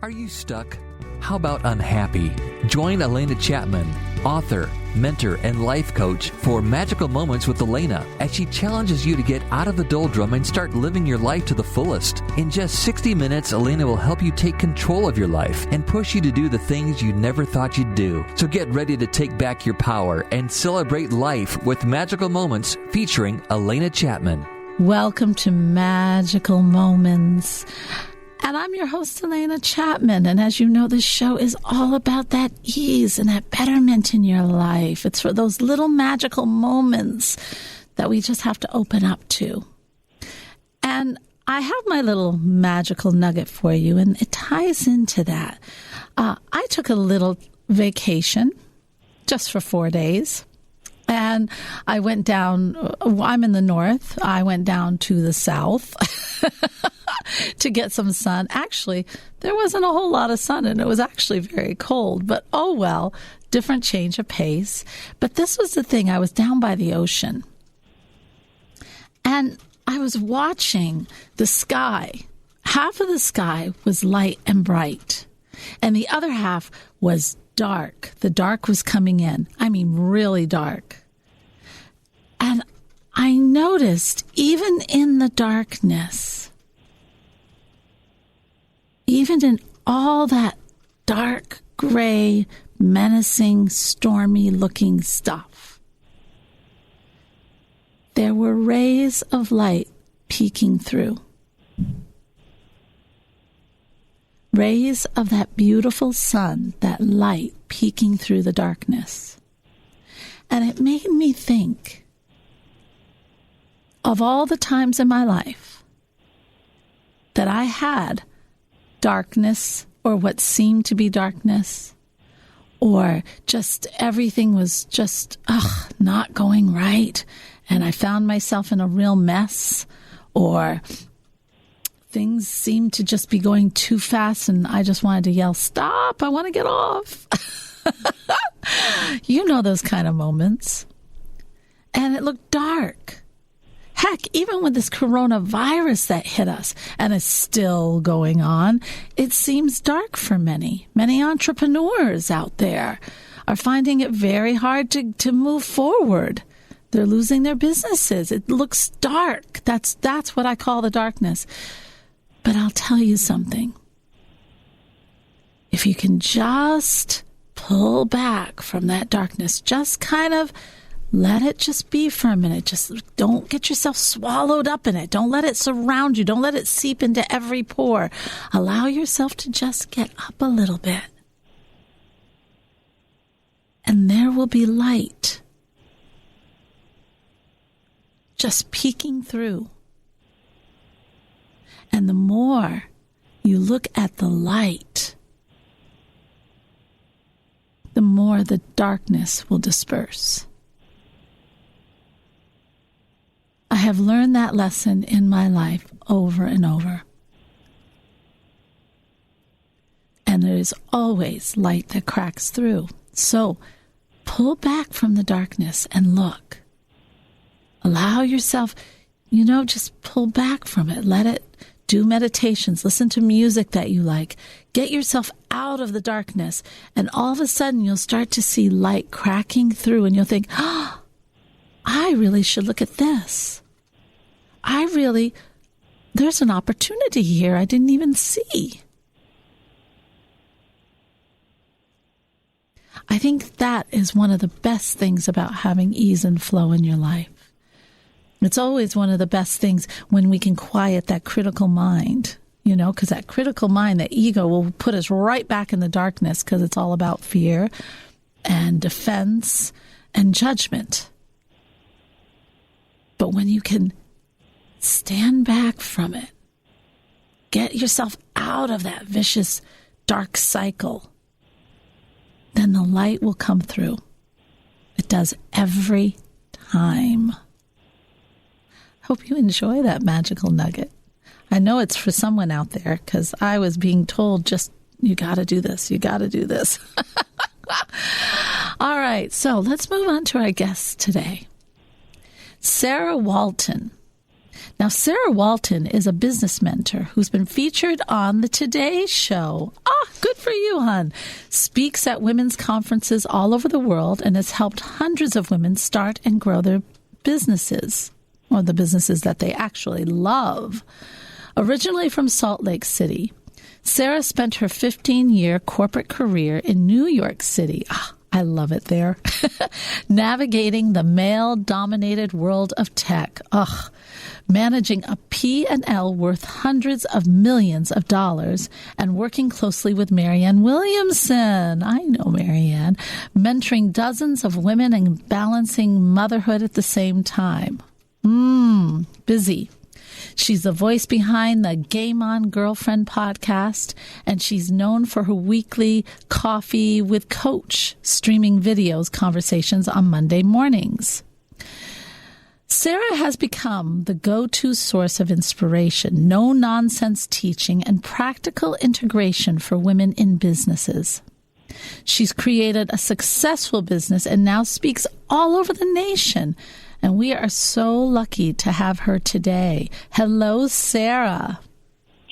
Are you stuck? How about unhappy? Join Alena Chapman, author, mentor, and life coach for Magical Moments with Alena as she challenges you to get out of the doldrum and start living your life to the fullest. In just 60 minutes, Alena will help you take control of your life and push you to do the things you never thought you'd do. So get ready to take back your power and celebrate life with Magical Moments featuring Alena Chapman. Welcome to Magical Moments. And I'm your host, Alena Chapman. And as you know, this show is all about that ease and that betterment in your life. It's for those little magical moments that we just have to open up to. And I have my little magical nugget for you, and it ties into that. I took a little vacation just for 4 days. And I went down, I'm in the north, I went down to the south to get some sun. Actually, there wasn't a whole lot of sun, and it was actually very cold. But oh well, different change of pace. But this was the thing, I was down by the ocean. And I was watching the sky. Half of the sky was light and bright, and the other half was dark. The dark was coming in. I mean, really dark. And I noticed, even in the darkness, even in all that dark, gray, menacing, stormy-looking stuff, there were rays of light peeking through. Rays of that beautiful sun, that light peeking through the darkness. And it made me think of all the times in my life that I had darkness, or what seemed to be darkness, or just everything was just not going right, and I found myself in a real mess, or things seemed to just be going too fast, and I just wanted to yell, "Stop, I want to get off." You know those kind of moments. And it looked dark. Heck, even with this coronavirus that hit us and is still going on, it seems dark for many. Many entrepreneurs out there are finding it very hard to move forward. They're losing their businesses. It looks dark. That's what I call the darkness. But I'll tell you something. If you can just pull back from that darkness, just kind of let it just be for a minute. Just don't get yourself swallowed up in it. Don't let it surround you. Don't let it seep into every pore. Allow yourself to just get up a little bit. And there will be light just peeking through. And the more you look at the light, the more the darkness will disperse. I have learned that lesson in my life over and over. And there is always light that cracks through. So pull back from the darkness and look. Allow yourself, just pull back from it. Let it do meditations. Listen to music that you like. Get yourself out of the darkness. And all of a sudden, you'll start to see light cracking through. And you'll think, I really should look at this. There's an opportunity here I didn't even see. I think that is one of the best things about having ease and flow in your life. It's always one of the best things when we can quiet that critical mind, because that critical mind, that ego, will put us right back in the darkness because it's all about fear and defense and judgment. But when you can stand back from it, get yourself out of that vicious dark cycle, then the light will come through. It does every time. Hope you enjoy that magical nugget. I know it's for someone out there because I was being told you got to do this. You got to do this. All right. So let's move on to our guest today. Sarah Walton. Now, Sarah Walton is a business mentor who's been featured on the Today Show. Good for you, hon. Speaks at women's conferences all over the world and has helped hundreds of women start and grow their businesses, or the businesses that they actually love. Originally from Salt Lake City, Sarah spent her 15-year corporate career in New York City. I love it there. Navigating the male-dominated world of tech. Managing a P&L worth hundreds of millions of dollars and working closely with Marianne Williamson. I know Marianne. Mentoring dozens of women and balancing motherhood at the same time. Busy. She's the voice behind the Game On Girlfriend podcast, and she's known for her weekly Coffee with Coach streaming videos conversations on Monday mornings. Sarah has become the go-to source of inspiration, no-nonsense teaching, and practical integration for women in businesses. She's created a successful business and now speaks all over the nation. And we are so lucky to have her today. Hello, Sarah.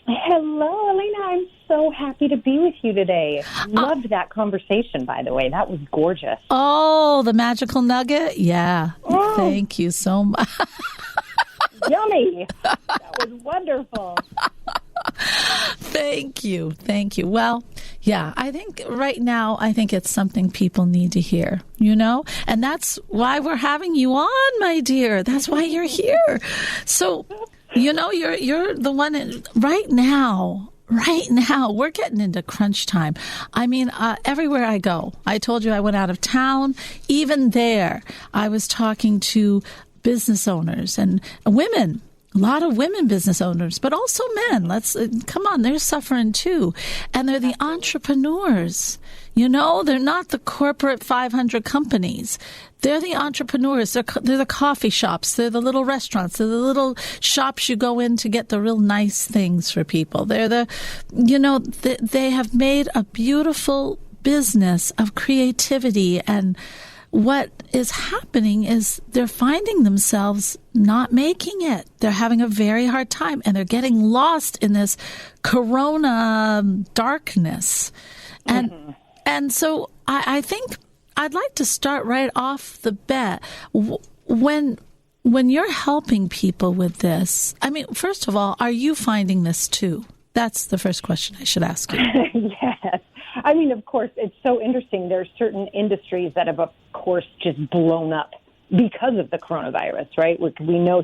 Hello, Alena. I'm so happy to be with you today. Loved that conversation, by the way. That was gorgeous. Oh, the Magical Nugget? Yeah. Thank you so much. Yummy. That was wonderful. Thank you. Well, yeah, I think right now, it's something people need to hear, and that's why we're having you on, my dear. That's why you're here. So, you're the one right now, we're getting into crunch time. I mean, everywhere I go, I told you I went out of town. Even there, I was talking to business owners and women. A lot of women business owners, but also men. Come on, they're suffering too. And they're the entrepreneurs. They're not the corporate 500 companies. They're the entrepreneurs. They're the coffee shops. They're the little restaurants. They're the little shops you go in to get the real nice things for people. They're they have made a beautiful business of creativity, and what is happening is they're finding themselves not making it. They're having a very hard time, and they're getting lost in this corona darkness. And so I think I'd like to start right off the bat. When you're helping people with this, first of all, are you finding this too? That's the first question I should ask you. Yes. Of course, it's so interesting. There are certain industries that have, of course, just blown up because of the coronavirus, right? We know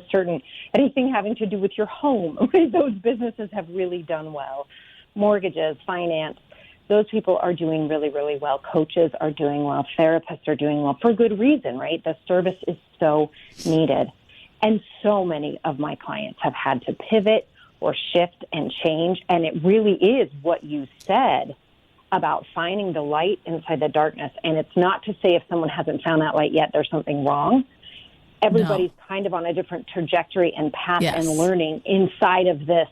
anything having to do with your home, those businesses have really done well. Mortgages, finance, those people are doing really, really well. Coaches are doing well. Therapists are doing well for good reason, right? The service is so needed. And so many of my clients have had to pivot or shift and change. And it really is what you said about finding the light inside the darkness. And it's not to say if someone hasn't found that light yet, there's something wrong. Everybody's kind of on a different trajectory and path and learning inside of this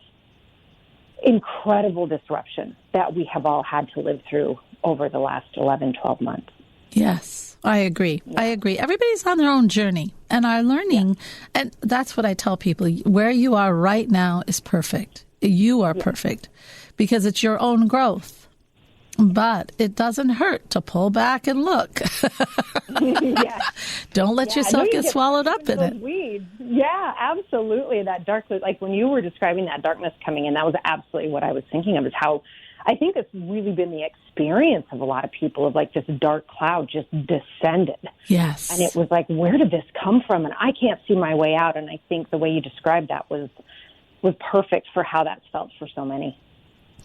incredible disruption that we have all had to live through over the last 11, 12 months. Yes, I agree. Yeah. I agree. Everybody's on their own journey and are learning. Yeah. And that's what I tell people. Where you are right now is perfect. You are perfect because it's your own growth. But it doesn't hurt to pull back and look. Don't let yourself get swallowed up in it. Weeds. Yeah, absolutely. That dark, like when you were describing that darkness coming in, that was absolutely what I was thinking of, is how I think it's really been the experience of a lot of people of like this dark cloud just descended. Yes. And it was like, where did this come from? And I can't see my way out. And I think the way you described that was perfect for how that's felt for so many.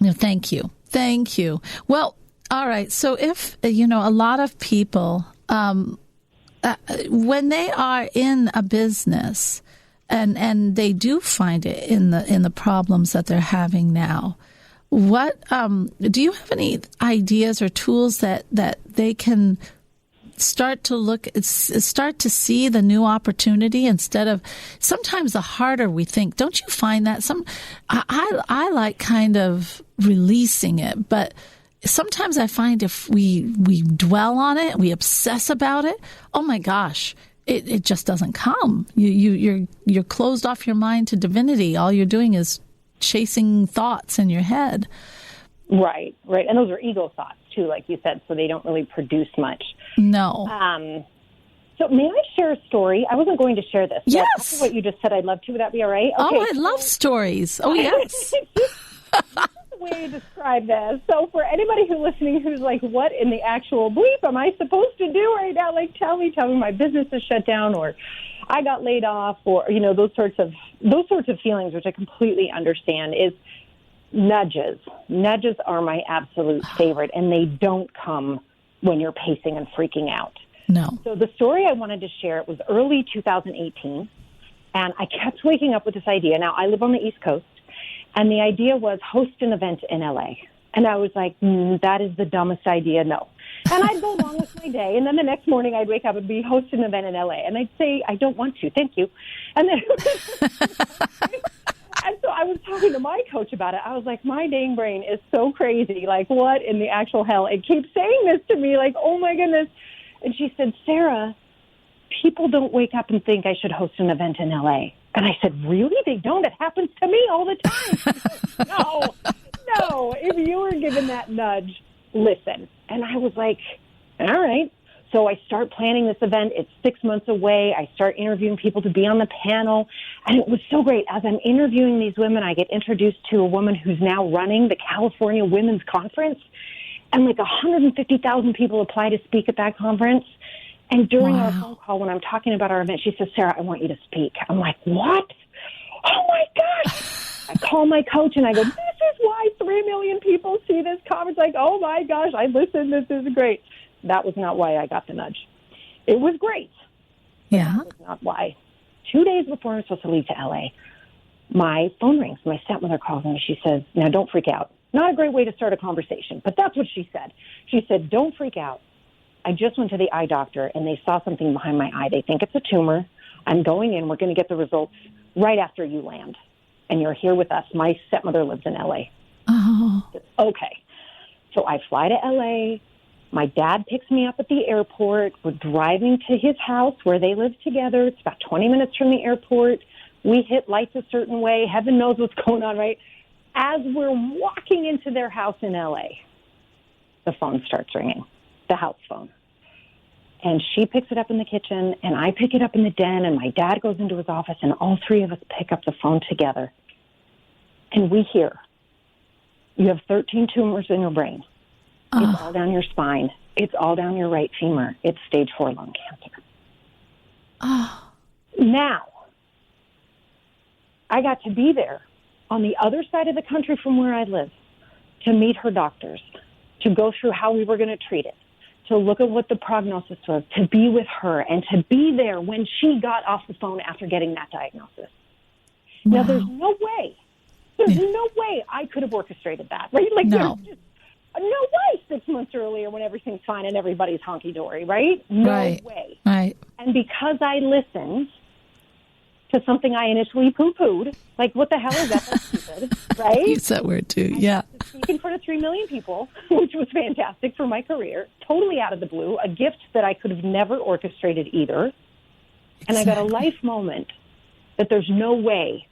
No, thank you. Thank you. Well, all right. So if, a lot of people, when they are in a business and they do find it in the problems that they're having now, what, do you have any ideas or tools that they can start to see the new opportunity instead of sometimes the harder we think? Don't you find that I like kind of releasing it, but sometimes I find if we dwell on it, we obsess about it, oh my gosh, it just doesn't come. You're closed off your mind to divinity. All you're doing is chasing thoughts in your head. Right. And those are ego thoughts, too, like you said, so they don't really produce much. No. So may I share a story? I wasn't going to share this. Yes. After what you just said, I'd love to. Would that be all right? Okay. Oh, I love stories. Oh, yes. That's the way to describe this. So for anybody who's listening who's like, what in the actual bleep am I supposed to do right now? Like, tell me my business is shut down, or I got laid off, or, those sorts of feelings, which I completely understand, is nudges. Nudges are my absolute favorite, and they don't come when you're pacing and freaking out. No. So the story I wanted to share, it was early 2018, and I kept waking up with this idea. Now, I live on the East Coast, and the idea was host an event in LA. And I was like, that is the dumbest idea, no. And I'd go along with my day, and then the next morning I'd wake up and be host an event in LA. And I'd say, I don't want to, thank you. And then and so I was talking to my coach about it. I was like, my dang brain is so crazy. Like, what in the actual hell? It keeps saying this to me, like, oh, my goodness. And she said, Sarah, people don't wake up and think I should host an event in L.A. And I said, really? They don't? It happens to me all the time. Said, no. If you were given that nudge, listen. And I was like, all right. So I start planning this event. It's 6 months away. I start interviewing people to be on the panel. And it was so great. As I'm interviewing these women, I get introduced to a woman who's now running the California Women's Conference. And like 150,000 people apply to speak at that conference. And during our phone call, when I'm talking about our event, she says, Sarah, I want you to speak. I'm like, what? Oh, my gosh. I call my coach and I go, this is why 3 million people see this conference. Like, oh, my gosh, I listened. This is great. That was not why I got the nudge. It was great. Yeah. That was not why. 2 days before I'm supposed to leave to L.A., my phone rings. My stepmother calls me. She says, now, don't freak out. Not a great way to start a conversation, but that's what she said. She said, don't freak out. I just went to the eye doctor, and they saw something behind my eye. They think it's a tumor. I'm going in. We're going to get the results right after you land, and you're here with us. My stepmother lives in L.A. Oh. Okay. So I fly to L.A. My dad picks me up at the airport. We're driving to his house where they live together. It's about 20 minutes from the airport. We hit lights a certain way. Heaven knows what's going on, right? As we're walking into their house in L.A., the phone starts ringing, the house phone. And she picks it up in the kitchen, and I pick it up in the den, and my dad goes into his office, and all three of us pick up the phone together. And we hear, you have 13 tumors in your brain. It's all down your spine. It's all down your right femur. It's stage 4 lung cancer. Now, I got to be there on the other side of the country from where I live to meet her doctors, to go through how we were going to treat it, to look at what the prognosis was, to be with her, and to be there when she got off the phone after getting that diagnosis. Wow. Now, there's no way I could have orchestrated that, right? Like, no. There's just no way 6 months earlier when everything's fine and everybody's honky-dory, right? No way. Right. And because I listened to something I initially poo-pooed, like, what the hell is that? That's stupid, right? Use that word, too, yeah. I speak in front of 3 million people, which was fantastic for my career, totally out of the blue, a gift that I could have never orchestrated either. Exactly. And I got a life moment that there's no way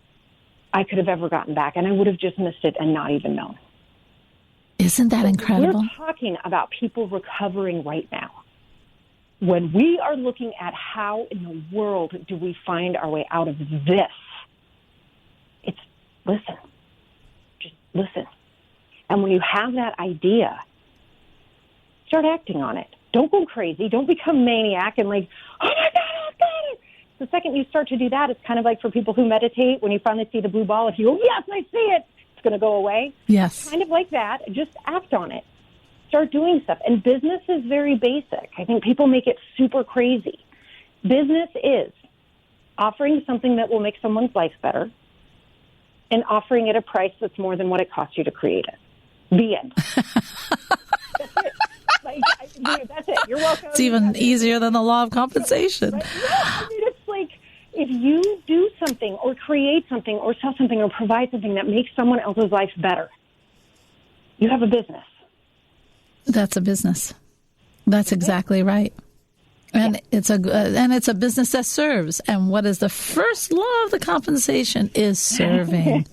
I could have ever gotten back, and I would have just missed it and not even known. Isn't that incredible? We're talking about people recovering right now. When we are looking at how in the world do we find our way out of this, it's listen. Just listen. And when you have that idea, start acting on it. Don't go crazy. Don't become maniac and like, oh my God, I've got it. The second you start to do that, it's kind of like for people who meditate, when you finally see the blue ball, if you go, yes, I see it, it's going to go away. Yes. Kind of like that. Just act on it. Start doing stuff. And business is very basic. I think people make it super crazy. Business is offering something that will make someone's life better and offering it a price that's more than what it costs you to create it. The end. That's it. That's it. You're welcome. It's even easier than the law of compensation. Right? Yeah, I mean, it's like if you do something or create something or sell something or provide something that makes someone else's life better, you have a business. That's a business. That's exactly right. And it's a business that serves. And what is the first law of the compensation is serving.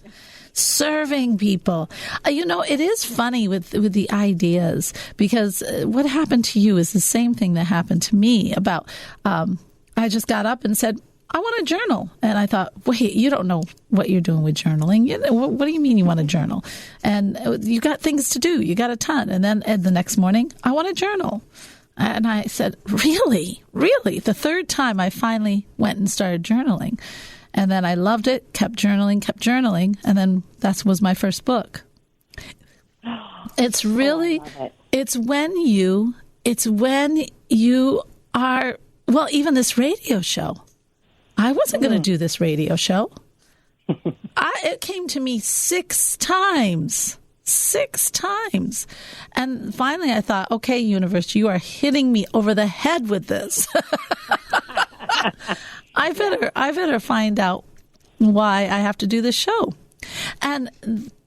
serving people. It is funny with the ideas, because what happened to you is the same thing that happened to me about, I just got up and said, I want to journal. And I thought, wait, you don't know what you're doing with journaling. What do you mean you want to journal? And you got things to do. You got a ton. And then the next morning, I want to journal. And I said, really? Really? The third time I finally went and started journaling. And then I loved it, kept journaling. And then that was my first book. It's really, it's when you are, well, even this radio show. I wasn't going to do this radio show. It came to me 6 times. 6 times. And finally I thought, okay, universe, you are hitting me over the head with this. I better find out why I have to do this show. And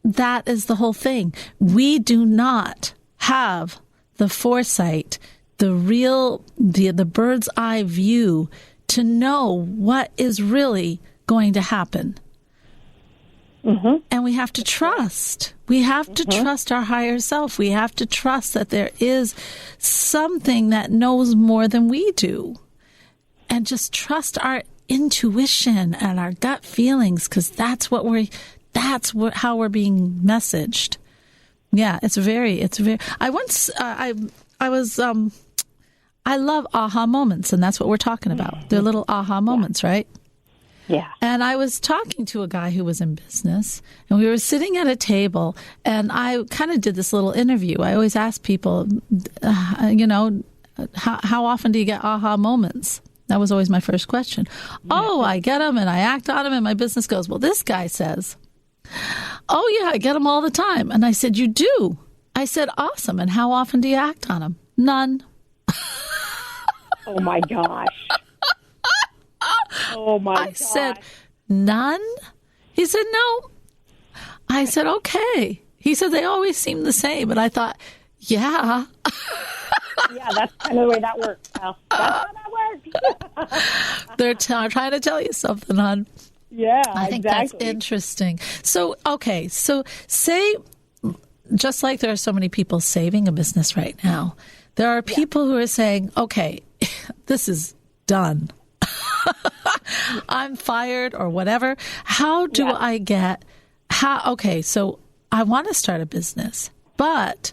that is the whole thing. We do not have the foresight, the bird's eye view to know what is really going to happen. Mm-hmm. And we have to trust. We have to trust our higher self. We have to trust that there is something that knows more than we do. And just trust our intuition and our gut feelings, because that's how we're being messaged. Yeah, it's very, I love aha moments, and that's what we're talking about. They're little aha moments, right? Yeah. And I was talking to a guy who was in business, and we were sitting at a table, and I kind of did this little interview. I always ask people, how often do you get aha moments? That was always my first question. Yeah. Oh, I get them, and I act on them, and my business goes, well, this guy says, oh, yeah, I get them all the time. And I said, you do? I said, awesome. And how often do you act on them? None. Oh, my gosh. Oh, my gosh. I said, none? He said, no. I said, okay. He said, they always seem the same. And I thought, yeah. Yeah, that's kind of the way that works, pal. That's how that works. They're trying to tell you something, hon. Yeah, I think exactly. That's interesting. So, okay. So say, just like there are so many people saving a business right now, there are people who are saying, okay, this is done. I'm fired or whatever. How do I get, okay, so I want to start a business, but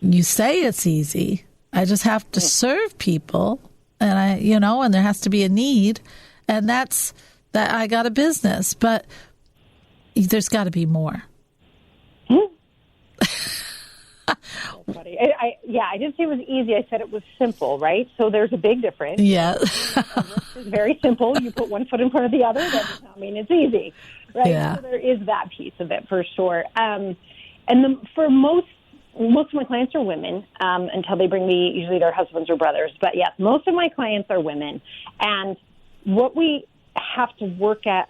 you say it's easy. I just have to serve people, and and there has to be a need, and that's that I got a business, but there's got to be more. Funny. I didn't say it was easy. I said it was simple, right? So there's a big difference. Yeah. It's very simple. You put one foot in front of the other. That does not mean it's easy, right? Yeah. So there is that piece of it for sure. For most of my clients are women until they bring me usually their husbands or brothers. But yes, most of my clients are women. And what we have to work at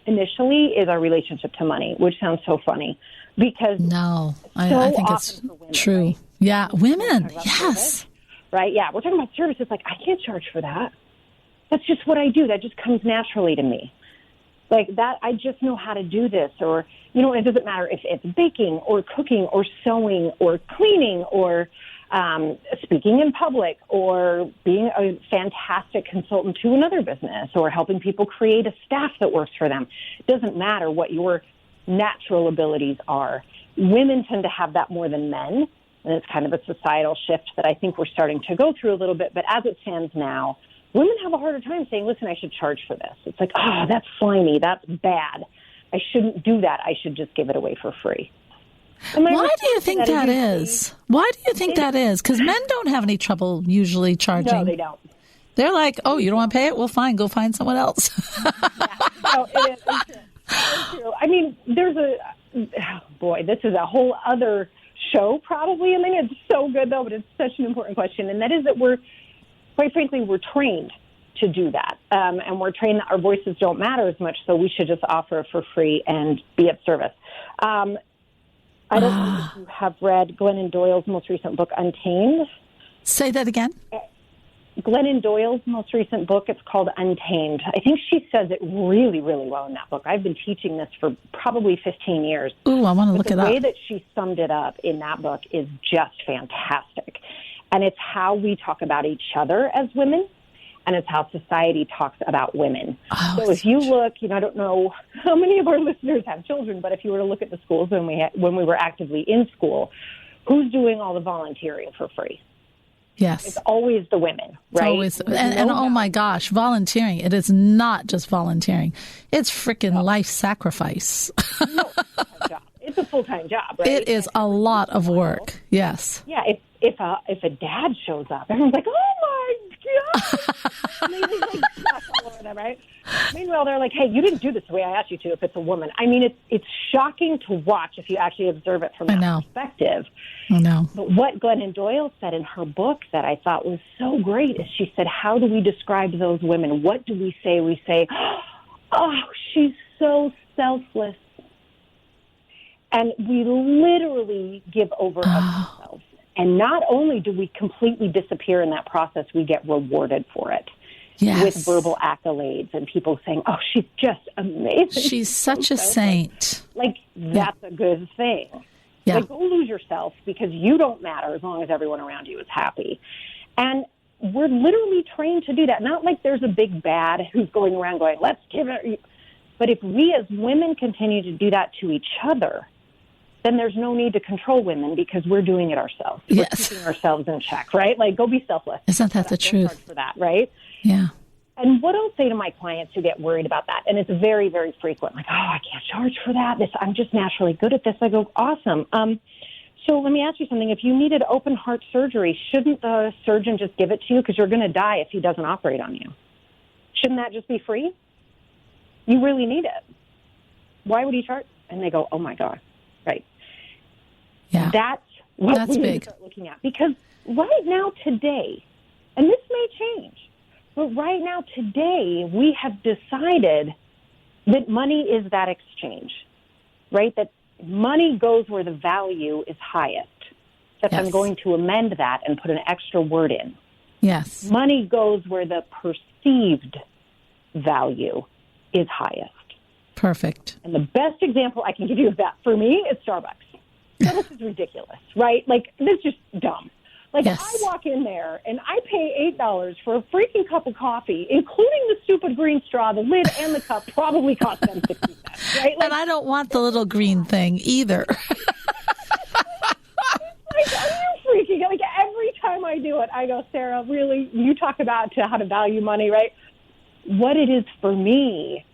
initially is our relationship to money, which sounds so funny. Because I think it's women, true. Right? Yeah, women. Yes. Service, right? Yeah, we're talking about service. It's like, I can't charge for that. That's just what I do. That just comes naturally to me. Like that, I just know how to do this. Or, it doesn't matter if it's baking or cooking or sewing or cleaning or speaking in public or being a fantastic consultant to another business or helping people create a staff that works for them. It doesn't matter what your natural abilities are. Women tend to have that more than men, and it's kind of a societal shift that I think we're starting to go through a little bit. But as it stands now, women have a harder time saying, listen, I should charge for this. It's like, oh, that's slimy. That's bad. I shouldn't do that. I should just give it away for free. Why do you think that is? Why do you think that is? Because men don't have any trouble usually charging. No, they don't. They're like, oh, you don't want to pay it? Well, fine. Go find someone else. No, it is. It's true. I mean, this is a whole other show probably. I mean, it's so good though, but it's such an important question. And that is that we're trained to do that. And we're trained that our voices don't matter as much, so we should just offer for free and be of service. I don't know if you have read Glennon Doyle's most recent book, Untamed. Say that again. Glennon Doyle's most recent book. It's called Untamed. I think she says it really, really well in that book. I've been teaching this for probably 15 years. Ooh, I want to look it up. The way that she summed it up in that book is just fantastic. And it's how we talk about each other as women, and it's how society talks about women. Oh, so if you look, I don't know how many of our listeners have children, but if you were to look at the schools when we were actively in school, who's doing all the volunteering for free? Yes. It's always the women, right? It's always, and oh my gosh, volunteering. It is not just volunteering. It's freaking life sacrifice. No, it's a full-time job, right? It is a lot of work. Yes. Yeah. If a dad shows up, everyone's like, oh my God. Maybe like all over them, right? Meanwhile, they're like, hey, you didn't do this the way I asked you to if it's a woman. I mean, it's shocking to watch if you actually observe it from that perspective. I know. But what Glennon Doyle said in her book that I thought was so great is she said, how do we describe those women? What do we say? We say, oh, she's so selfless. And we literally give over of ourselves. And not only do we completely disappear in that process, we get rewarded for it. Yes. With verbal accolades and people saying, oh, she's just amazing. She's such a saint. Like, that's a good thing. Yeah. Like, go lose yourself because you don't matter as long as everyone around you is happy. And we're literally trained to do that. Not like there's a big bad who's going around going, let's give it. But if we as women continue to do that to each other, then there's no need to control women because we're doing it ourselves. We're keeping ourselves in check, right? Like, go be selfless. Isn't that the truth? For that, right? Yeah. And what I'll say to my clients who get worried about that, and it's very, very frequent, like, oh, I can't charge for that. I'm just naturally good at this. I go, awesome. So let me ask you something. If you needed open heart surgery, shouldn't the surgeon just give it to you because you're going to die if he doesn't operate on you? Shouldn't that just be free? You really need it. Why would he charge? And they go, oh, my God. Right. Yeah. That's what we need to start looking at. Because right now, today, and this may change, but right now, today, we have decided that money is that exchange, right? That money goes where the value is highest. That I'm going to amend that and put an extra word in. Yes. Money goes where the perceived value is highest. Perfect. And the best example I can give you of that for me is Starbucks. So this is ridiculous, right? Like, this is just dumb. Like, I walk in there and I pay $8 for a freaking cup of coffee, including the stupid green straw. The lid and the cup probably cost them 60 cents, right? Like, and I don't want the little green thing either. Like, are you freaking? Like, every time I do it, I go, Sarah, really? You talk about how to value money, right? What it is for me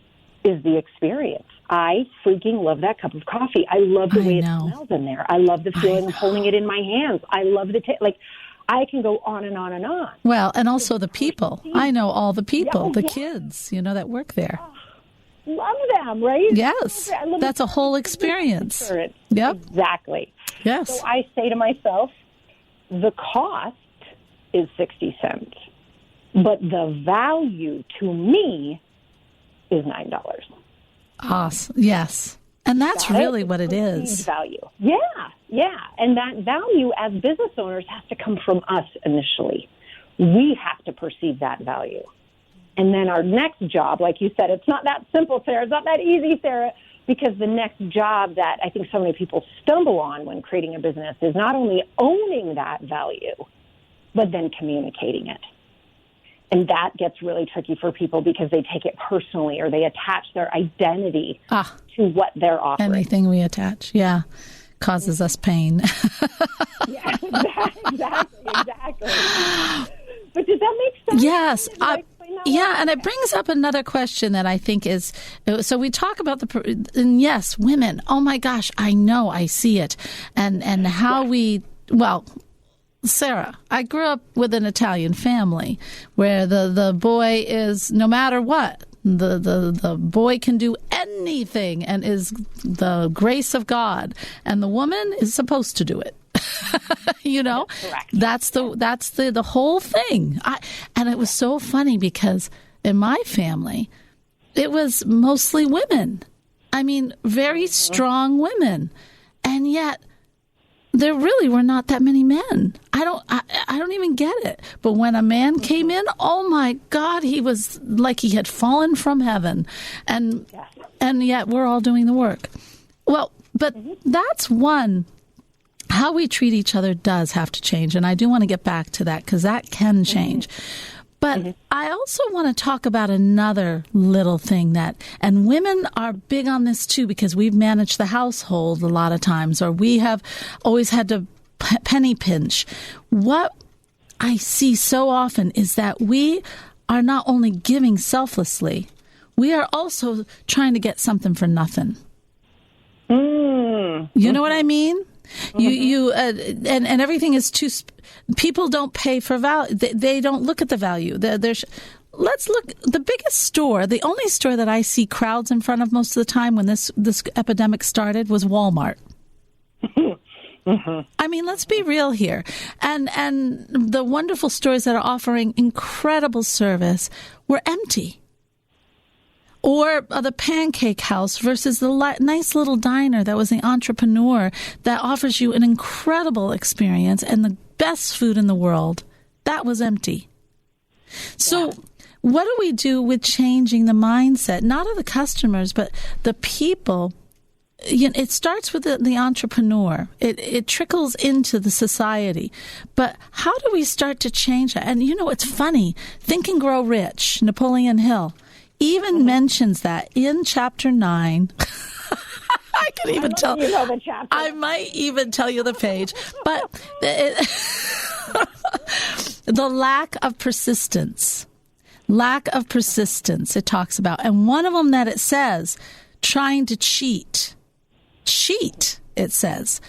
is the experience. I freaking love that cup of coffee. I love the way it smells in there. I love the feeling of holding it in my hands. I love the like. I can go on and on and on. Well, and also the people. I know all the people, the kids, that work there. Love them, right? Yes, that's a whole experience. Yep, exactly. Yes. So I say to myself, the cost is 60 cents, but the value to me is $9. Awesome. Yes. And that's really what it is. Value. Yeah. And that value as business owners has to come from us initially. We have to perceive that value. And then our next job, like you said, it's not that simple, Sarah. It's not that easy, Sarah, because the next job that I think so many people stumble on when creating a business is not only owning that value, but then communicating it. And that gets really tricky for people because they take it personally or they attach their identity to what they're offering. Anything we attach, causes us pain. Yeah, exactly. But does that make sense? Yes. And it brings up another question that I think is, so we talk about and yes, women, oh my gosh, I know, I see it. And how Sarah, I grew up with an Italian family where the boy is, no matter what, the boy can do anything and is the grace of God, and the woman is supposed to do it. That's the whole thing. And it was so funny because in my family, it was mostly women. I mean, very strong women, and yet there really were not that many men. I don't even get it. But when a man came in, oh my God, he was like he had fallen from heaven. And yet we're all doing the work. Well, but that's one. How we treat each other does have to change. And I do want to get back to that because that can change. But I also want to talk about another little thing and women are big on this too, because we've managed the household a lot of times, or we have always had to penny pinch. What I see so often is that we are not only giving selflessly, we are also trying to get something for nothing. You know what I mean? And everything is too. People don't pay for value. They don't look at the value. Let's look. The biggest store, the only store that I see crowds in front of most of the time when this epidemic started was Walmart. I mean, let's be real here. And the wonderful stores that are offering incredible service were empty. Or the Pancake House versus the nice little diner that was the entrepreneur that offers you an incredible experience and the best food in the world. That was empty. So what do we do with changing the mindset, not of the customers, but the people? You know, it starts with the entrepreneur. It trickles into the society. But how do we start to change that? And, you know, it's funny. Think and Grow Rich, Napoleon Hill, even mentions that in chapter 9. I can even tell. You know the chapter. I might even tell you the page. But the lack of persistence. Lack of persistence, it talks about. And one of them that it says, trying to cheat. Cheat, it says.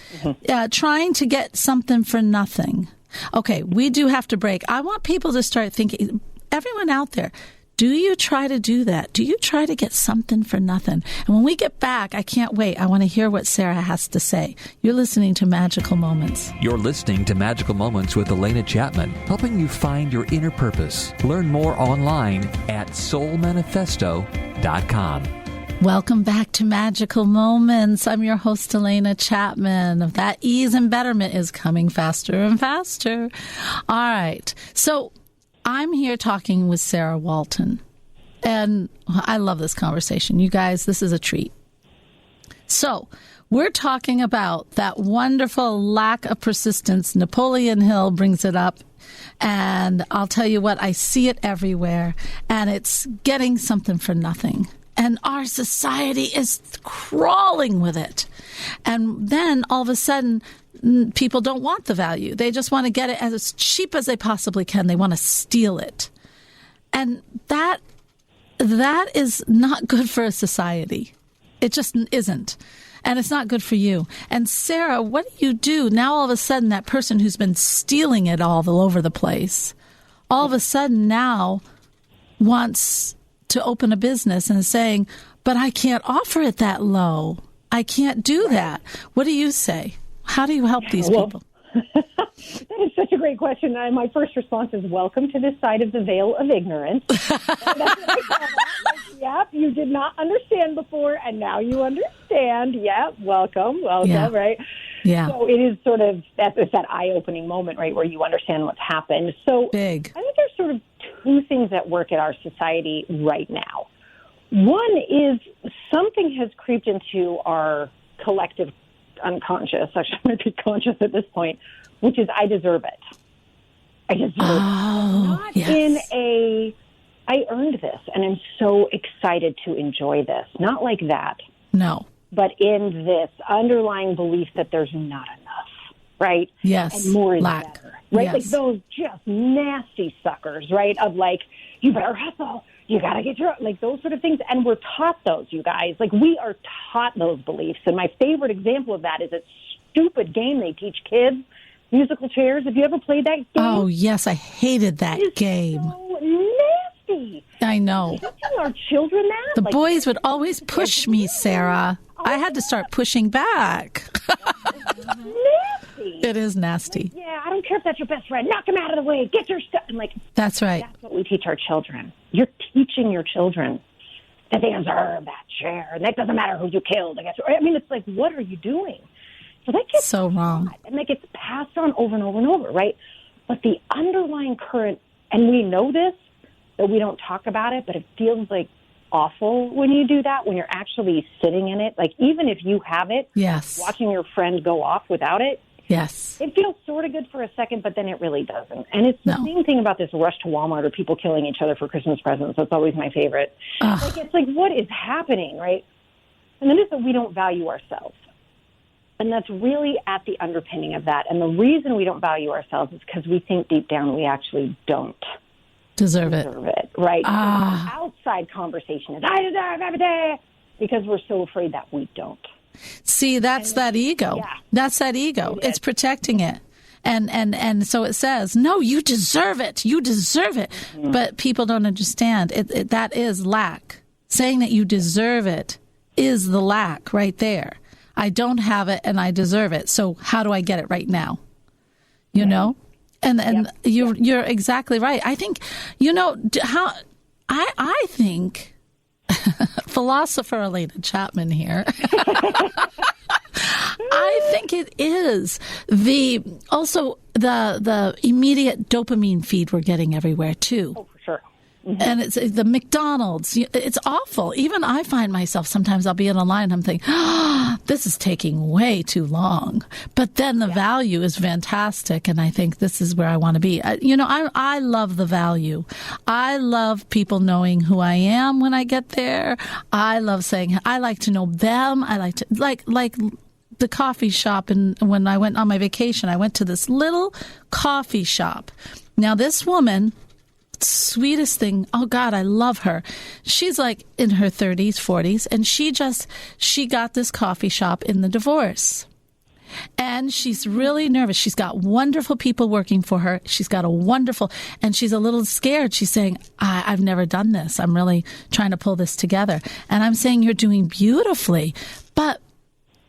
Trying to get something for nothing. Okay, we do have to break. I want people to start thinking, everyone out there, do you try to do that? Do you try to get something for nothing? And when we get back, I can't wait. I want to hear what Sarah has to say. You're listening to Magical Moments. You're listening to Magical Moments with Alena Chapman, helping you find your inner purpose. Learn more online at soulmanifesto.com. Welcome back to Magical Moments. I'm your host, Alena Chapman. That ease and betterment is coming faster and faster. All right. So I'm here talking with Sarah Walton, and I love this conversation. You guys, this is a treat. So we're talking about that wonderful lack of persistence. Napoleon Hill brings it up, and I'll tell you what, I see it everywhere, and it's getting something for nothing. And our society is crawling with it. And then all of a sudden, people don't want the value. They just want to get it as cheap as they possibly can. They want to steal it. And that is not good for a society. It just isn't. And it's not good for you. And Sarah, what do you do now all of a sudden that person who's been stealing it all over the place, all of a sudden now wants to open a business and saying, but I can't offer it that low. I can't do that. What do you say? How do you help these people? That is such a great question. And my first response is, welcome to this side of the veil of ignorance. That's what I call that. Yep, you did not understand before, and now you understand. Yep, welcome, right? Yeah. So it is sort of, it's that eye-opening moment, right, where you understand what's happened. So big. I think there's sort of two things at work in our society right now. One is something has creeped into our collective unconscious, actually I'm going to be conscious at this point, which is I deserve it. I deserve it. Not yes. in a, I earned this and I'm so excited to enjoy this. Not like that. No. But in this underlying belief that there's not enough, right? Yes. And more is lack. better, right? Yes. Like those just nasty suckers, right? Of like, you better hustle. You got to get your, like those sort of things. And we're taught those, you guys. Like we are taught those beliefs. And my favorite example of that is a stupid game they teach kids, musical chairs. Have you ever played that game? Oh, yes. I hated that game. So nasty. I know. Teaching our children that? The like, boys would always push me, Sarah. I had to start pushing back. Nasty. It is nasty. Like, yeah, I don't care if that's your best friend. Knock him out of the way. Get your stuff. And like, that's right. That's what we teach our children. You're teaching your children that they deserve that chair. And that doesn't matter who you killed. I guess. I mean, it's like, what are you doing? So that gets so wrong. And that gets passed on over and over and over, right? But the underlying current, and we know this, that we don't talk about it, but it feels like awful when you do that, when you're actually sitting in it. Like, even if you have it, yes, watching your friend go off without it, yes, it feels sort of good for a second, but then it really doesn't. And it's the same thing about this rush to Walmart or people killing each other for Christmas presents. That's always my favorite. Like, it's like, what is happening, right? And then it's that we don't value ourselves. And that's really at the underpinning of that. And the reason we don't value ourselves is because we think deep down we actually don't deserve it, right? The outside conversation is, I deserve everything, because we're so afraid that we don't. See, that's that ego. Yeah. That's that ego. It's protecting it. And so it says, no, you deserve it. You deserve it. Mm-hmm. But people don't understand. That is lack. Saying that you deserve it is the lack right there. I don't have it and I deserve it. So how do I get it right now? You know? And you're exactly right. I think, I think philosopher Alena Chapman here. I think it is the immediate dopamine feed we're getting everywhere too. Oh, for sure. Mm-hmm. And it's the McDonald's. It's awful. Even I find myself, sometimes I'll be in a line and I'm thinking, this is taking way too long. But then the value is fantastic. And I think this is where I want to be. I love the value. I love people knowing who I am when I get there. I love saying, I like to know them. I like to, like the coffee shop. And when I went on my vacation, I went to this little coffee shop. Now, this woman, sweetest thing. Oh God, I love her. She's like in her 30s, 40s, and she got this coffee shop in the divorce. And she's really nervous. She's got wonderful people working for her. She's got and she's a little scared. She's saying, I've never done this. I'm really trying to pull this together. And I'm saying, you're doing beautifully. But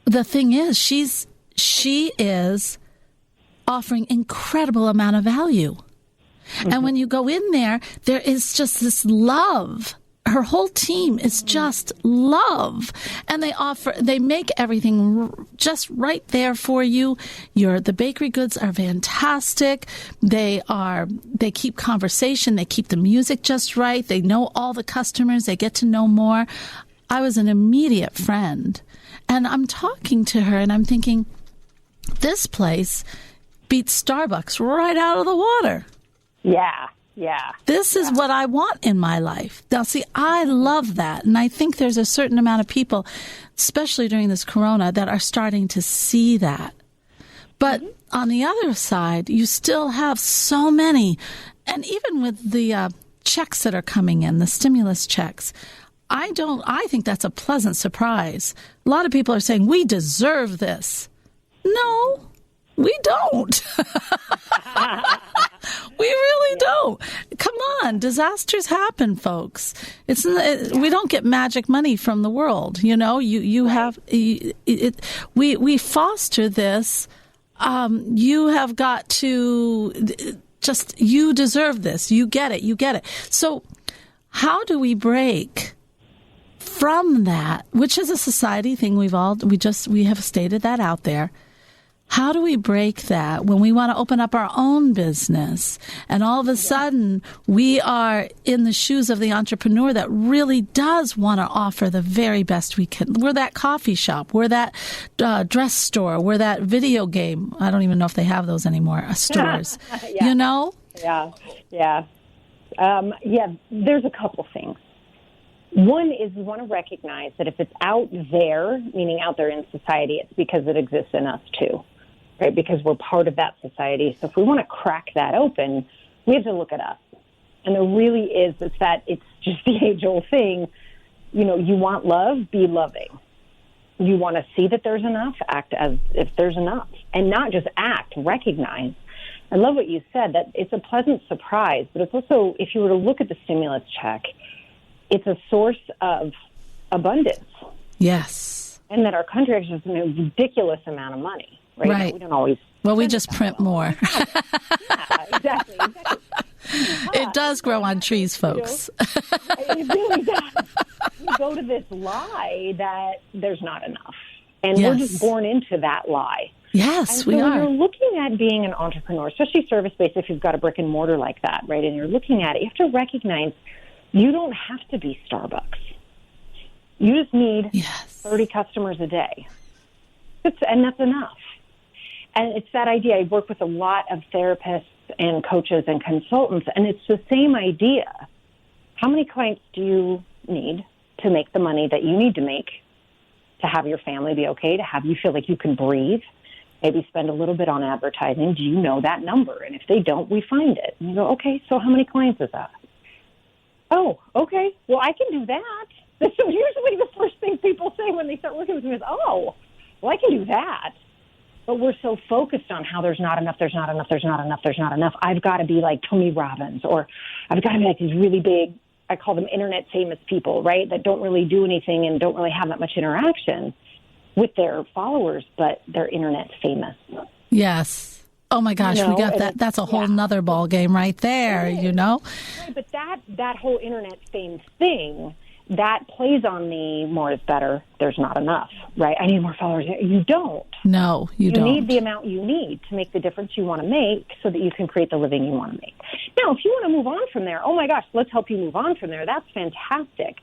the thing is, she is offering incredible amount of value. Mm-hmm. And when you go in there is just this love. Her whole team is just love. And they make everything just right there for you. The bakery goods are fantastic. They keep conversation. They keep the music just right. They know all the customers. They get to know more. I was an immediate friend. And I'm talking to her and I'm thinking, this place beats Starbucks right out of the water. Yeah. This is what I want in my life. Now, see, I love that. And I think there's a certain amount of people, especially during this corona, that are starting to see that. But on the other side, you still have so many. And even with the checks that are coming in, the stimulus checks, I think that's a pleasant surprise. A lot of people are saying, we deserve this. No, we don't. We really don't. Come on. Disasters happen, folks. We don't get magic money from the world. You have we foster this. You have got to you deserve this. You get it. So how do we break from that, which is a society thing? We have stated that out there. How do we break that when we want to open up our own business and all of a sudden we are in the shoes of the entrepreneur that really does want to offer the very best we can? We're that coffee shop. We're that dress store. We're that video game. I don't even know if they have those anymore, stores. Yeah. Yeah. There's a couple things. One is we want to recognize that if it's out there, meaning out there in society, it's because it exists in us too, right? Because we're part of that society. So if we want to crack that open, we have to look at us. And there really is, it's just the age-old thing. You want love, be loving. You want to see that there's enough, act as if there's enough. And not just act, recognize. I love what you said, that it's a pleasant surprise, but it's also, if you were to look at the stimulus check, it's a source of abundance. Yes. And that our country has a ridiculous amount of money, right? Right. We don't always. Well, we just print more. Yeah, exactly. It does grow on trees, folks. It really does. You go to this lie that there's not enough. And Yes. we're just born into that lie. Yes, And so we when are. you're looking at being an entrepreneur, especially service-based, if you've got a brick and mortar like that, right, and you're looking at it, you have to recognize you don't have to be Starbucks. You just need Yes. 30 customers a day. And that's enough. And it's that idea. I work with a lot of therapists and coaches and consultants, and it's the same idea. How many clients do you need to make the money that you need to make to have your family be okay, to have you feel like you can breathe, maybe spend a little bit on advertising? Do you know that number? And if they don't, we find it. And you go, okay, so how many clients is that? Oh, okay, well, I can do that. So usually the first thing people say when they start working with me is, oh, well, I can do that. But we're so focused on how there's not enough. I've got to be like Tony Robbins, or I've got to be like these really big, I call them internet famous people, right, that don't really do anything and don't really have that much interaction with their followers, but they're internet famous. Yes. Oh my gosh, we got that. That's a whole nother ball game right there, you know? Right, but that whole internet fame thing, that plays on the more is better, there's not enough, right? I need more followers. You don't. No, you don't. You need the amount you need to make the difference you want to make so that you can create the living you want to make. Now, if you want to move on from there, oh my gosh, let's help you move on from there. That's fantastic.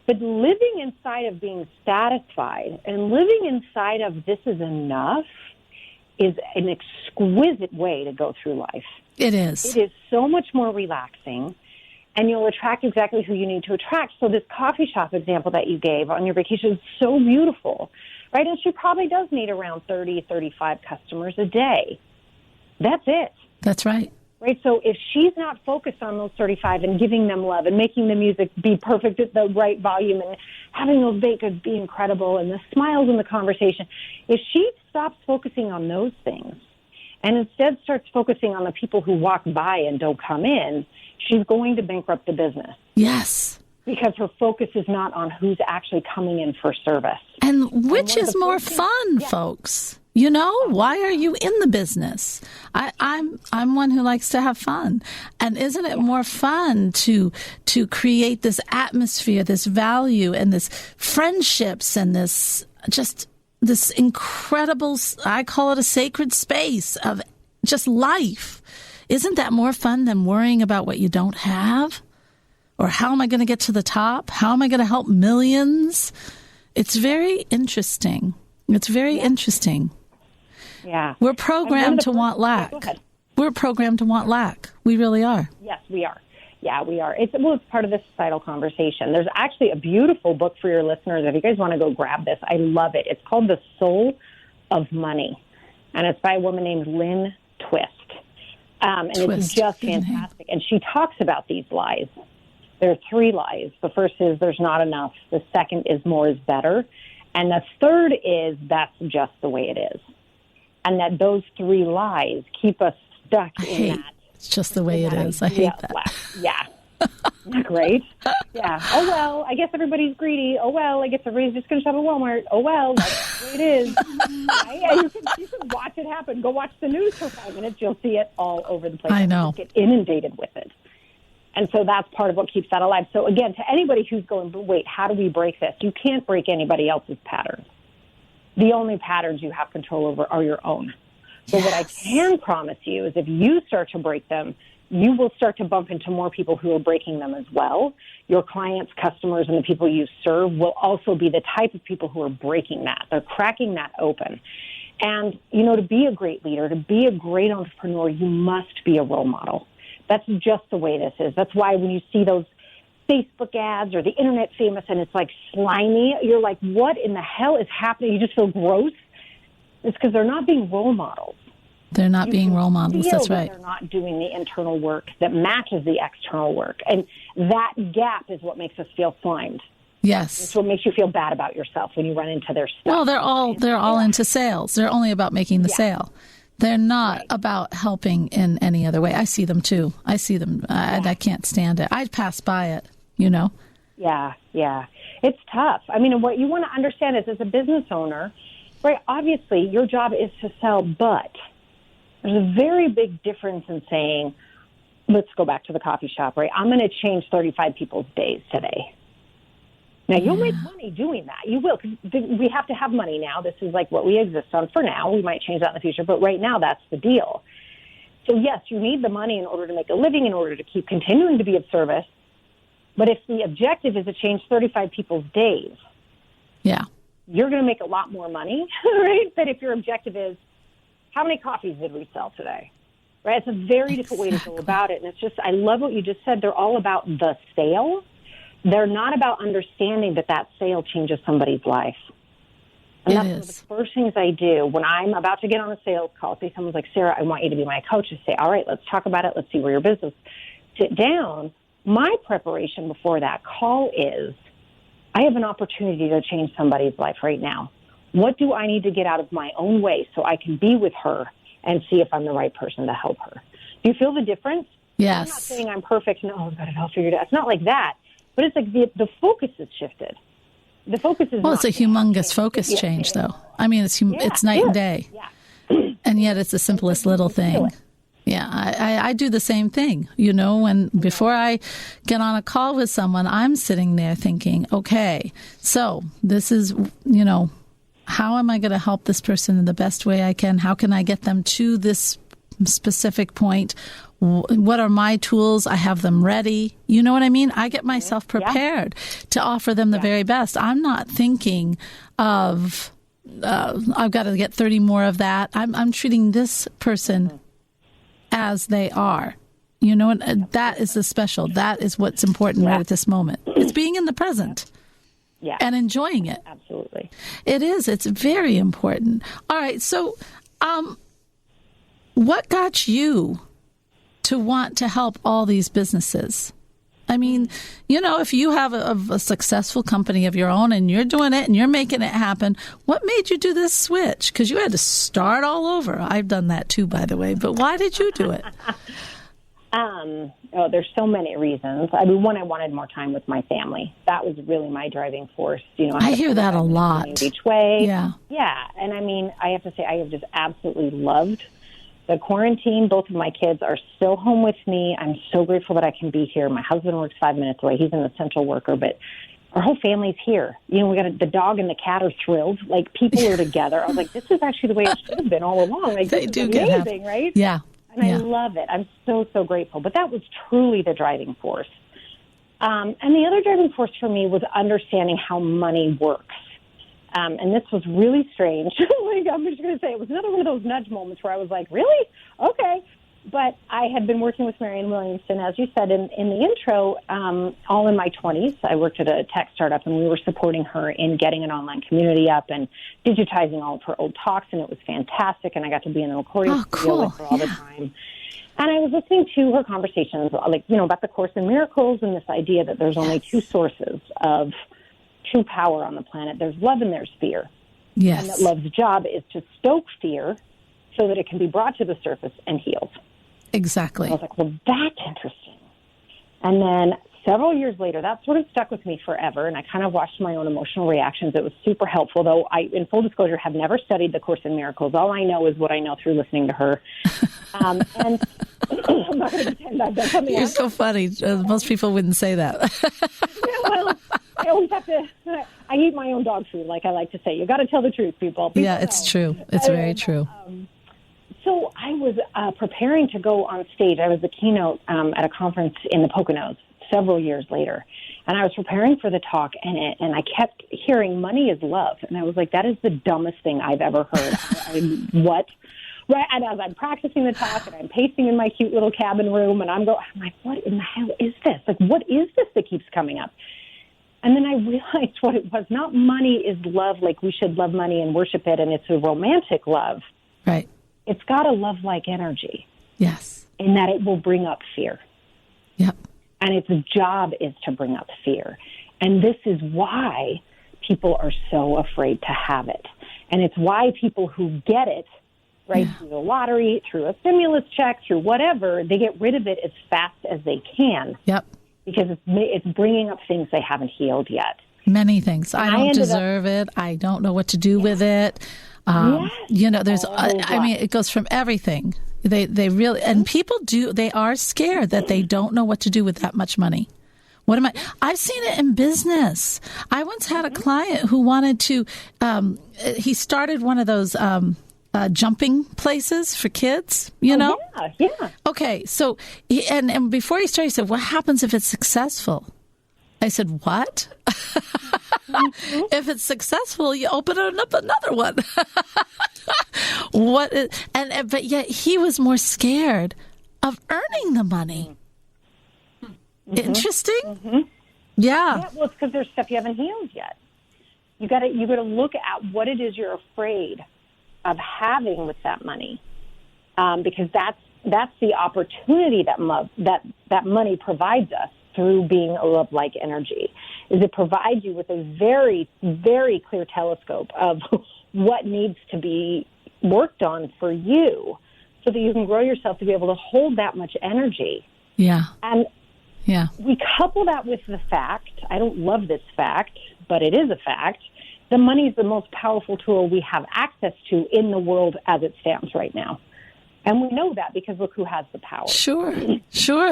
But living inside of being satisfied and living inside of this is enough is an exquisite way to go through life. It is. It is so much more relaxing. And you'll attract exactly who you need to attract. So this coffee shop example that you gave on your vacation is so beautiful, right? And she probably does need around 30, 35 customers a day. That's it. That's right. Right? So if she's not focused on those 35 and giving them love and making the music be perfect at the right volume and having those bakers be incredible and the smiles in the conversation, if she stops focusing on those things and instead starts focusing on the people who walk by and don't come in, she's going to bankrupt the business. Yes. Because her focus is not on who's actually coming in for service. And which is more fun, folks? You know, why are you in the business? I'm one who likes to have fun. And isn't it more fun to create this atmosphere, this value, and this friendships, and this incredible, I call it a sacred space of just life? Isn't that more fun than worrying about what you don't have? Or how am I going to get to the top? How am I going to help millions? It's very interesting. It's very interesting. Yeah. We're programmed to want lack. Go ahead. We're programmed to want lack. We really are. Yes, we are. Yeah, we are. It's part of the societal conversation. There's actually a beautiful book for your listeners. If you guys want to go grab this, I love it. It's called The Soul of Money. And it's by a woman named Lynn Twist. And it's just fantastic. And she talks about these lies. There are 3 lies. The first is there's not enough. The second is more is better. And the third is that's just the way it is. And that those 3 lies keep us stuck in that. It's just the way it is. I hate that. Yeah. Isn't that great? Yeah. Oh, well, I guess everybody's greedy. Oh, well, I guess everybody's just going to shop at Walmart. Oh, well, that's the way it is. Right? And you can watch it happen. Go watch the news for 5 minutes. You'll see it all over the place. I know. You get inundated with it. And so that's part of what keeps that alive. So, again, to anybody who's going, but wait, how do we break this? You can't break anybody else's patterns. The only patterns you have control over are your own. So what I can promise you is if you start to break them, you will start to bump into more people who are breaking them as well. Your clients, customers, and the people you serve will also be the type of people who are breaking that. They're cracking that open. And, you know, to be a great leader, to be a great entrepreneur, you must be a role model. That's just the way this is. That's why when you see those Facebook ads or the internet famous and it's like slimy, you're like, what in the hell is happening? You just feel gross. It's because they're not being role models. They're not being role models. That's right. They're not doing the internal work that matches the external work. And that gap is what makes us feel slimed. Yes. It's what makes you feel bad about yourself when you run into their stuff. Well, they're all into sales. They're only about making the sale. They're not about helping in any other way. I see them too. I see them. I can't stand it. I pass by it, you know? Yeah. It's tough. I mean, what you want to understand is as a business owner, right, obviously your job is to sell, but there's a very big difference in saying, let's go back to the coffee shop, right? I'm going to change 35 people's days today. Now, you'll make money doing that. You will, because we have to have money now. This is like what we exist on for now. We might change that in the future, but right now, that's the deal. So, yes, you need the money in order to make a living, in order to keep continuing to be of service. But if the objective is to change 35 people's days, you're going to make a lot more money, right? But if your objective is, how many coffees did we sell today? Right? It's a very different way to go about it. And it's just, I love what you just said. They're all about the sale. They're not about understanding that sale changes somebody's life. And that's one of the first things I do when I'm about to get on a sales call. Say someone's like, Sarah, I want you to be my coach. I say, all right, let's talk about it. Let's see where your business. Sit down. My preparation before that call is, I have an opportunity to change somebody's life right now. What do I need to get out of my own way so I can be with her and see if I'm the right person to help her? Do you feel the difference? Yes. I'm not saying I'm perfect. No, I've got it all figured out. It's not like that. But it's like the focus is shifted. The focus is it's a humongous focus change, though. I mean, it's night and day. Yeah. And yet it's the simplest little thing. Yeah, I do the same thing. You know, before I get on a call with someone, I'm sitting there thinking, okay, so this is, you know, how am I going to help this person in the best way I can? How can I get them to this specific point? What are my tools? I have them ready. You know what I mean? I get myself prepared to offer them the very best. I'm not thinking of, I've got to get 30 more of that. I'm treating this person as they are. You know, and that is the special. That is what's important right at this moment. It's being in the present. Yeah. And enjoying it. Absolutely. It is. It's very important. All right. So, what got you to want to help all these businesses? I mean, you know, if you have a successful company of your own and you're doing it and you're making it happen, what made you do this switch? Because you had to start all over. I've done that too, by the way. But why did you do it? There's so many reasons. I mean, one, I wanted more time with my family. That was really my driving force. You know, I hear that a lot. Each way. Yeah. Yeah. And I mean, I have to say, I have just absolutely loved the quarantine. Both of my kids are still home with me. I'm so grateful that I can be here. My husband works 5 minutes away. He's an essential worker, but our whole family's here. You know, we got the dog and the cat are thrilled. Like, people are together. I was like, this is actually the way it should have been all along. Like, they this do is get amazing, right? Yeah. And I love it. I'm so, so grateful. But that was truly the driving force. And the other driving force for me was understanding how money works. And this was really strange. Like, I'm just going to say, it was another one of those nudge moments where I was like, really? Okay. But I had been working with Marianne Williamson, as you said in the intro, all in my 20s. I worked at a tech startup, and we were supporting her in getting an online community up and digitizing all of her old talks, and it was fantastic. And I got to be in the recording studio with her all the time. And I was listening to her conversations, like, you know, about the Course in Miracles and this idea that there's only two sources of true power on the planet. There's love and there's fear. Yes. And that love's job is to stoke fear so that it can be brought to the surface and healed. Exactly. I was like, well, that's interesting. And then several years later, that sort of stuck with me forever, and I kind of watched my own emotional reactions. It was super helpful, though I, in full disclosure, have never studied the Course in Miracles. All I know is what I know through listening to her. And I'm not going to pretend I've done something You're else. so funny. Most people wouldn't say that. Yeah, well, I always have to, I eat my own dog food, like I like to say. You got to tell the truth, people. Yeah, it's true. It's very true. So I was preparing to go on stage. I was the keynote at a conference in the Poconos several years later. And I was preparing for the talk, and I kept hearing money is love. And I was like, that is the dumbest thing I've ever heard. What? Right? And as I'm practicing the talk, and I'm pacing in my cute little cabin room, and I'm like, what in the hell is this? Like, what is this that keeps coming up? And then I realized what it was. Not money is love, like we should love money and worship it, and it's a romantic love. Right. It's got a love-like energy. Yes. In that it will bring up fear. Yep. And its job is to bring up fear. And this is why people are so afraid to have it. And it's why people who get it, right, through the lottery, through a stimulus check, through whatever, they get rid of it as fast as they can. Yep. Because it's bringing up things they haven't healed yet. Many things. I don't deserve it. I don't know what to do with it. You know, there's, I mean, it goes from everything. They really, and people they are scared that they don't know what to do with that much money. I've seen it in business. I once had a client who wanted to, he started one of those jumping places for kids, you know? Yeah. Okay, so, and before he started, he said, what happens if it's successful? I said, what? If it's successful, you open up another one. But yet he was more scared of earning the money. Interesting. Yeah. Well, it's because there's stuff you haven't healed yet. You got to look at what it is you're afraid of having with that money, because that's the opportunity that money provides us through being a love-like energy. Is it provides you with a very, very clear telescope of what needs to be worked on for you, so that you can grow yourself to be able to hold that much energy. Yeah. And yeah, we couple that with the fact, I don't love this fact, but it is a fact, the money is the most powerful tool we have access to in the world as it stands right now. And we know that because look who has the power. Sure.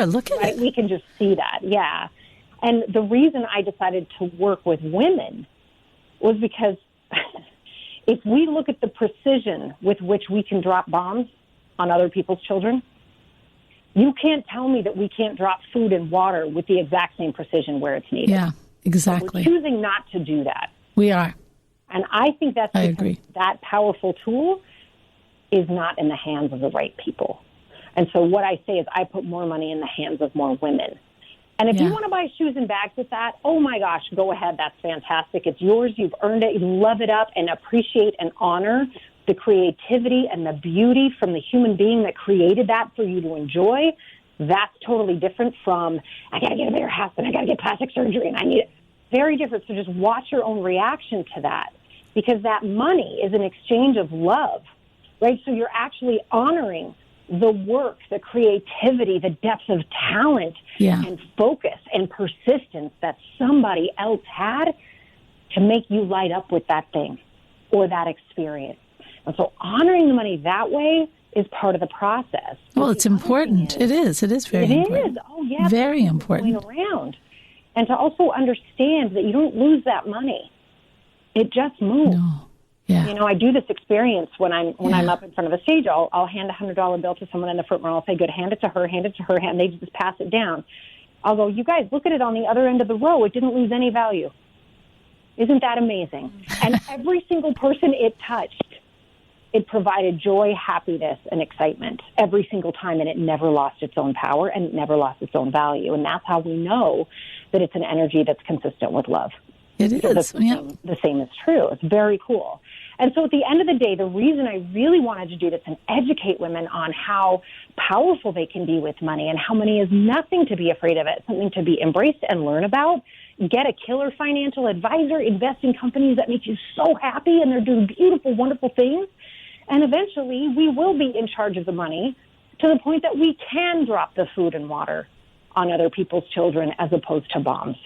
Look at it. We can just see that, yeah. And the reason I decided to work with women was because if we look at the precision with which we can drop bombs on other people's children, you can't tell me that we can't drop food and water with the exact same precision where it's needed. Yeah, exactly. But we're choosing not to do that. We are. And I think that's because agree. That powerful tool is not in the hands of the right people. And so what I say is I put more money in the hands of more women. And if you want to buy shoes and bags with that, oh my gosh, go ahead. That's fantastic. It's yours. You've earned it. You love it up and appreciate and honor the creativity and the beauty from the human being that created that for you to enjoy. That's totally different from, I got to get a bigger house and I got to get plastic surgery and I need it. Very different. So just watch your own reaction to that, because that money is an exchange of love, right? So you're actually honoring the work, the creativity, the depth of talent and focus and persistence that somebody else had to make you light up with that thing or that experience. And so honoring the money that way is part of the process. Well, it's important. It is very important. It is. Oh, yeah. Very important. Going around. And to also understand that you don't lose that money. It just moves. No. Yeah. You know, I do this experience when I'm up in front of a stage. I'll hand a $100 bill to someone in the front row. I'll say, good, hand it to her, and they just pass it down. I'll go, you guys, look at it on the other end of the row. It didn't lose any value. Isn't that amazing? And every single person it touched, it provided joy, happiness, and excitement every single time, and it never lost its own power and it never lost its own value. And that's how we know that it's an energy that's consistent with love. It is. The same is true. It's very cool. And so at the end of the day, the reason I really wanted to do this and educate women on how powerful they can be with money and how money is nothing to be afraid of, it's something to be embraced and learn about. Get a killer financial advisor, invest in companies that make you so happy and they're doing beautiful, wonderful things. And eventually we will be in charge of the money to the point that we can drop the food and water on other people's children as opposed to bombs.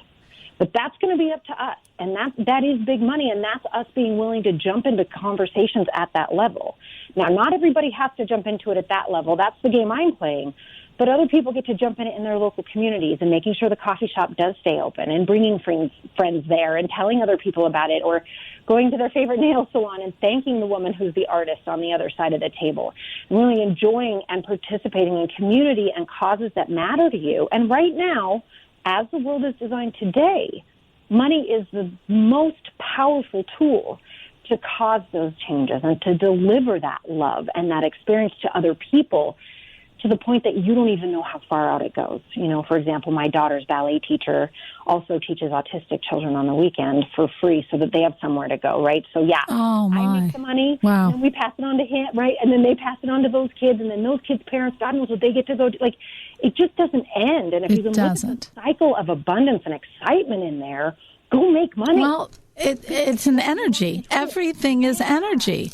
But that's going to be up to us, and that is big money, and that's us being willing to jump into conversations at that level. Now, not everybody has to jump into it at that level. That's the game I'm playing. But other people get to jump in it in their local communities and making sure the coffee shop does stay open and bringing friends there and telling other people about it, or going to their favorite nail salon and thanking the woman who's the artist on the other side of the table, and really enjoying and participating in community and causes that matter to you. And right now, as the world is designed today, money is the most powerful tool to cause those changes and to deliver that love and that experience to other people to the point that you don't even know how far out it goes. You know, for example, my daughter's ballet teacher also teaches autistic children on the weekend for free so that they have somewhere to go, right? So, yeah, I make the money, and we pass it on to him, right? And then they pass it on to those kids, and then those kids' parents, God knows what they get to go to. Like, it just doesn't end. And if you can look at the cycle of abundance and excitement in there, go make money. Well, it's an energy. Everything is energy.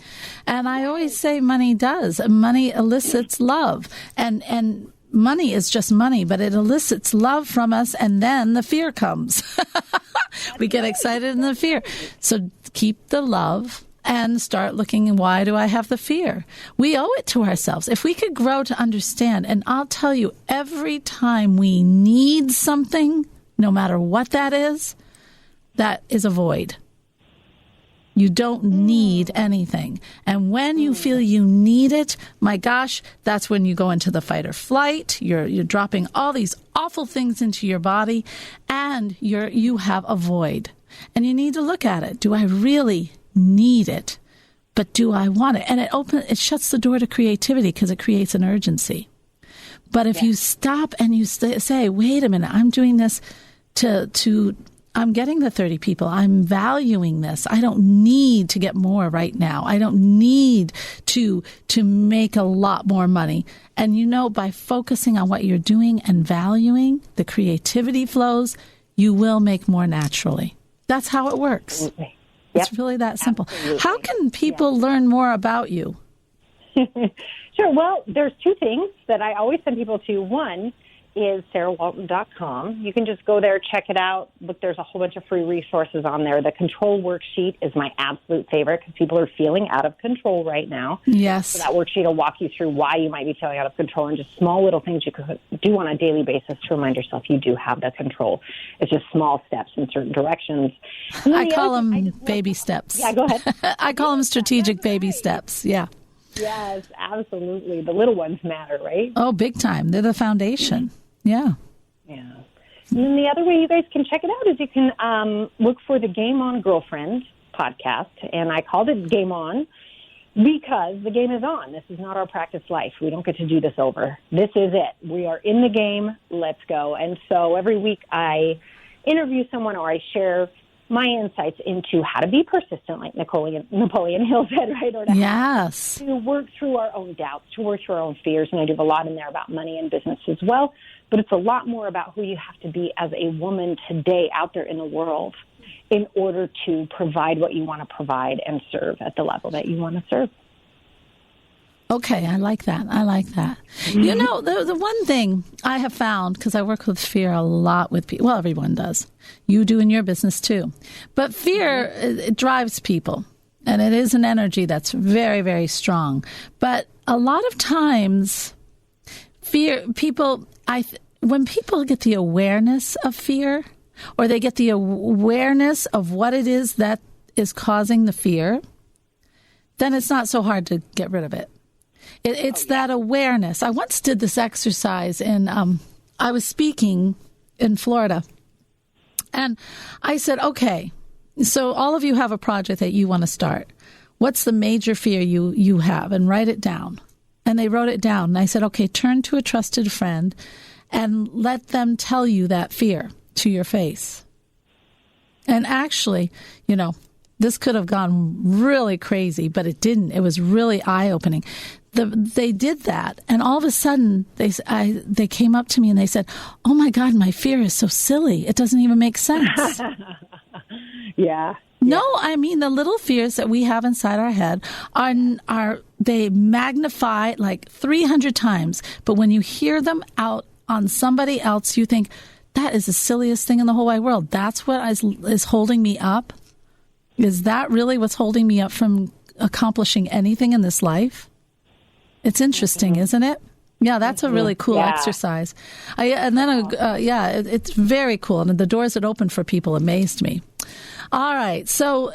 And I always say money does. Money elicits love. And money is just money, but it elicits love from us, and then the fear comes. We get excited in the fear. So keep the love and start looking, why do I have the fear? We owe it to ourselves. If we could grow to understand, and I'll tell you, every time we need something, no matter what that is a void. You don't need anything. And when you feel you need it, my gosh, that's when you go into the fight or flight. You're dropping all these awful things into your body, and you have a void. And you need to look at it. Do I really need it? But do I want it? And it shuts the door to creativity because it creates an urgency. But if you stop and you say, wait a minute, I'm doing this I'm getting the 30 people. I'm valuing this. I don't need to get more right now. I don't need to make a lot more money. And by focusing on what you're doing and valuing, the creativity flows, you will make more naturally. That's how it works. Absolutely. It's really that simple. Absolutely. How can people learn more about you? Sure. Well, there's two things that I always send people to. One is sarahwalton.com. You can just go there, check it out. Look, there's a whole bunch of free resources on there. The control worksheet is my absolute favorite because people are feeling out of control right now. Yes. So that worksheet will walk you through why you might be feeling out of control and just small little things you could do on a daily basis to remind yourself you do have that control. It's just small steps in certain directions. I call them baby steps. Yeah, go ahead. I call them strategic baby steps. Yeah. Yes, absolutely. The little ones matter, right? Oh, big time. They're the foundation. Yeah. Yeah. And then the other way you guys can check it out is you can look for the Game On Girlfriend podcast. And I called it Game On because the game is on. This is not our practice life. We don't get to do this over. This is it. We are in the game. Let's go. And so every week I interview someone or I share my insights into how to be persistent, like Napoleon Hill said, right? Or to work through our own doubts, to work through our own fears. And I do a lot in there about money and business as well. But it's a lot more about who you have to be as a woman today out there in the world in order to provide what you want to provide and serve at the level that you want to serve. Okay, I like that. Mm-hmm. The one thing I have found, because I work with fear a lot with people, well, everyone does. You do in your business too. But fear, it drives people. And it is an energy that's very, very strong. But a lot of times, when people get the awareness of fear, or they get the awareness of what it is that is causing the fear, then it's not so hard to get rid of it. It's that awareness. I once did this exercise I was speaking in Florida, and I said, okay, so all of you have a project that you want to start. What's the major fear you have? And write it down. And they wrote it down. And I said, okay, turn to a trusted friend and let them tell you that fear to your face. And actually, this could have gone really crazy, but it didn't. It was really eye-opening. They did that, and all of a sudden, they came up to me and they said, "Oh my God, my fear is so silly. It doesn't even make sense." Yeah. No, I mean the little fears that we have inside our head are they magnify like 300 times. But when you hear them out on somebody else, you think that is the silliest thing in the whole wide world. That's what is holding me up. Is that really what's holding me up from accomplishing anything in this life? It's interesting, isn't it? Yeah, that's a really cool exercise. It's very cool. And the doors it opened for people amazed me. All right. So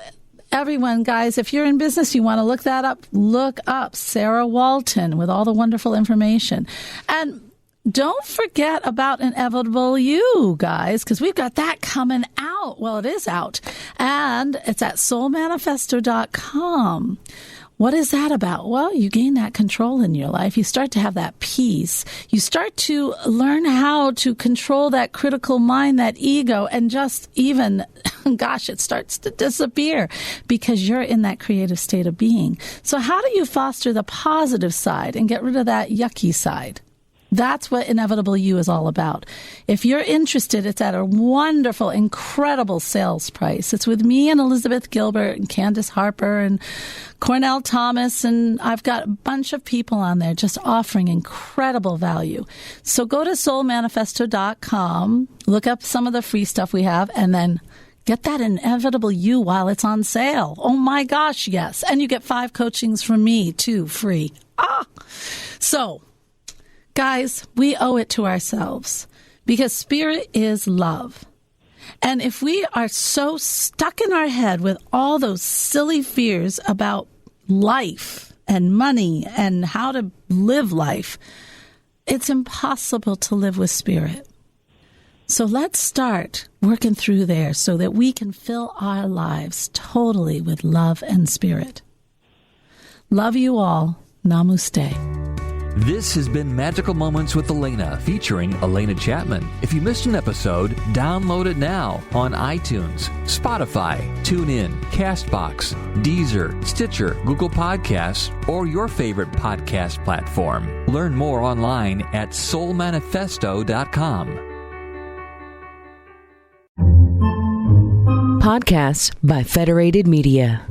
everyone, guys, if you're in business, you want to look that up, look up Sarah Walton with all the wonderful information. And don't forget about Inevitable You, guys, because we've got that coming out. Well, it is out. And it's at soulmanifesto.com. What is that about? Well, you gain that control in your life. You start to have that peace. You start to learn how to control that critical mind, that ego, and just even, it starts to disappear because you're in that creative state of being. So how do you foster the positive side and get rid of that yucky side? That's what Inevitable You is all about. If you're interested, it's at a wonderful, incredible sales price. It's with me and Elizabeth Gilbert and Candace Harper and Cornell Thomas, and I've got a bunch of people on there just offering incredible value. So go to soulmanifesto.com, look up some of the free stuff we have, and then get that Inevitable You while it's on sale. Oh my gosh, yes. And you get 5 coachings from me, too, free. So, guys, we owe it to ourselves because spirit is love. And if we are so stuck in our head with all those silly fears about life and money and how to live life, it's impossible to live with spirit. So let's start working through there so that we can fill our lives totally with love and spirit. Love you all. Namaste. This has been Magical Moments with Alena, featuring Alena Chapman. If you missed an episode, download it now on iTunes, Spotify, TuneIn, CastBox, Deezer, Stitcher, Google Podcasts, or your favorite podcast platform. Learn more online at soulmanifesto.com. Podcasts by Federated Media.